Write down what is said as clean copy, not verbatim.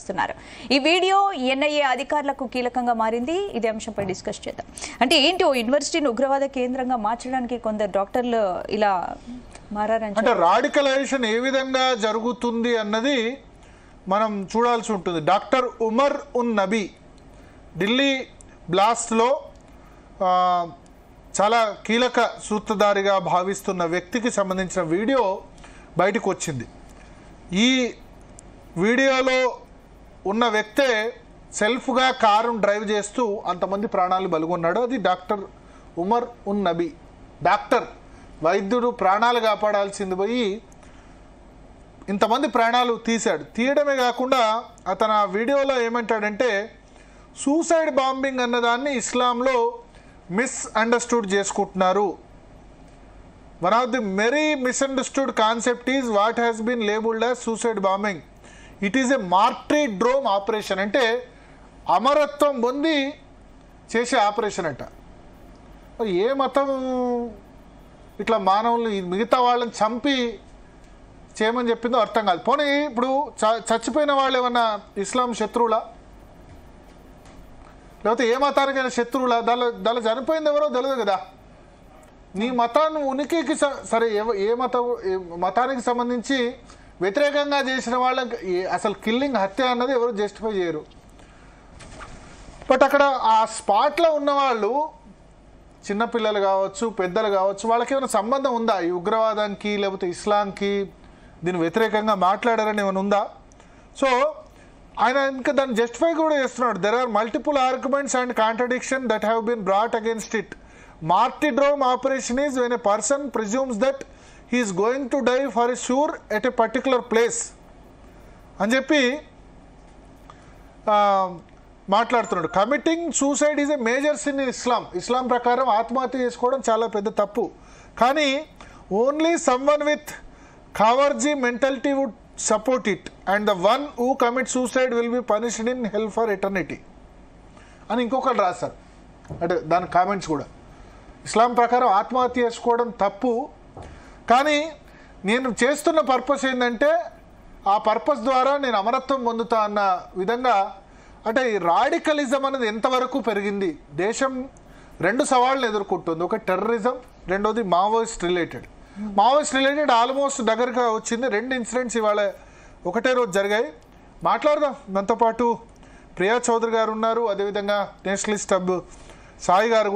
విమర్శిస్తున్నారు. ఈ video NIA అధికారులకు కీలకంగా మారింది. ఇదే అంశంపై డిస్కస్ చేద్దాం. అంటే ఏంటి, ఓ యూనివర్సిటీని ఉగ్రవాద కేంద్రంగా మార్చడానికి కొందరు డాక్టర్లు ఇలా మారారని, అంటే రాడికలైజేషన్ ఏ విధంగా జరుగుతుంది అన్నది మనం చూడాల్సి ఉంటుంది. డాక్టర్ ఉమర్ ఉన్ నబీ ఢిల్లీ బ్లాస్ట్లో చాలా కీలక సూత్రధారిగా భావిస్తున్న వ్యక్తికి సంబంధించిన వీడియో బయటకు వచ్చింది. ఈ వీడియోలో ఉన్న వ్యక్తే సెల్ఫ్గా కారును డ్రైవ్ చేస్తూ అంతమంది ప్రాణాలు బలిగొన్నాడు. అది డాక్టర్ ఉమర్ ఉన్ నబీ. డాక్టర్, వైద్యుడు ప్రాణాలు కాపాడాల్సింది పోయి ఇంతమంది ప్రాణాలు తీశాడు. తీయడమే కాకుండా అతను ఆ వీడియోలో ఏమంటాడంటే, సూసైడ్ బాంబింగ్ అన్నదాన్ని ఇస్లాంలో మిస్అండర్స్టూడ్ చేసుకుంటున్నారు. One of the very misunderstood concept is what has been labelled as suicide bombing. It is a martyrdom operation. అంటే అమరత్వం పొంది చేసే ఆపరేషన్ అంట. ఏ మతం ఇట్లా మానవుల్ని మిగతా వాళ్ళని చంపి చేయమని చెప్పిందో అర్థం కాదు. పోనీ ఇప్పుడు చచ్చిపోయిన వాళ్ళు ఏమన్నా ఇస్లాం శత్రువులా, లేకపోతే ఏ మతానికైనా శత్రువులా? దానిలో చనిపోయింది ఎవరో తెలియదు కదా. నీ మతాన్ని ఉనికికి సరే ఏ మతానికి సంబంధించి వ్యతిరేకంగా చేసిన వాళ్ళకి అసలు కిల్లింగ్, హత్య అన్నది ఎవరు జస్టిఫై చేయరు. బట్ అక్కడ ఆ స్పాట్లో ఉన్నవాళ్ళు చిన్నపిల్లలు కావచ్చు, పెద్దలు కావచ్చు, వాళ్ళకి ఏమైనా సంబంధం ఉందా ఈ ఉగ్రవాదానికి, లేకపోతే ఇస్లాంకి, దీని వ్యతిరేకంగా మాట్లాడారని ఏమైనా ఉందా? సో ఆయన ఇంకా దాన్ని జస్టిఫై కూడా చేస్తున్నాడు. There are multiple arguments and contradiction that have been brought against it. Martyrdom operation is when a person presumes that he is going to die for a sure at a particular place అని చెప్పి మాట్లాడుతున్నాడు. Committing suicide is a major sin in Islam ప్రకారం ఆత్మహత్య చేసుకోవడం చాలా పెద్ద తప్పు. కానీ only someone with coverage mentality would support it and the one who commit suicide will be punished in hell for eternity అని ఇంకొకరు రాశారు. అంటే దాని కామెంట్స్ కూడా ఇస్లాం ప్రకారం ఆత్మహత్య చేసుకోవడం తప్పు, కానీ నేను చేస్తున్న పర్పస్ ఏంటంటే ఆ పర్పస్ ద్వారా నేను అమరత్వం పొందుతా అన్న విధంగా. అంటే ఈ రాడికలిజం అనేది ఎంతవరకు పెరిగింది? దేశం రెండు సవాళ్ళను ఎదుర్కొంటుంది. ఒకటి టెర్రరిజం, రెండోది Maoist related. Maoist related almost దగ్గరగా వచ్చింది. 2 ఇన్సిడెంట్స్ ఇవాళ ఒకటే రోజు జరిగాయి. మాట్లాడదాం. మనతో పాటు ప్రియా చౌదరి గారు ఉన్నారు, అదేవిధంగా నేషనలిస్ట్ హబ్ సాయి గారు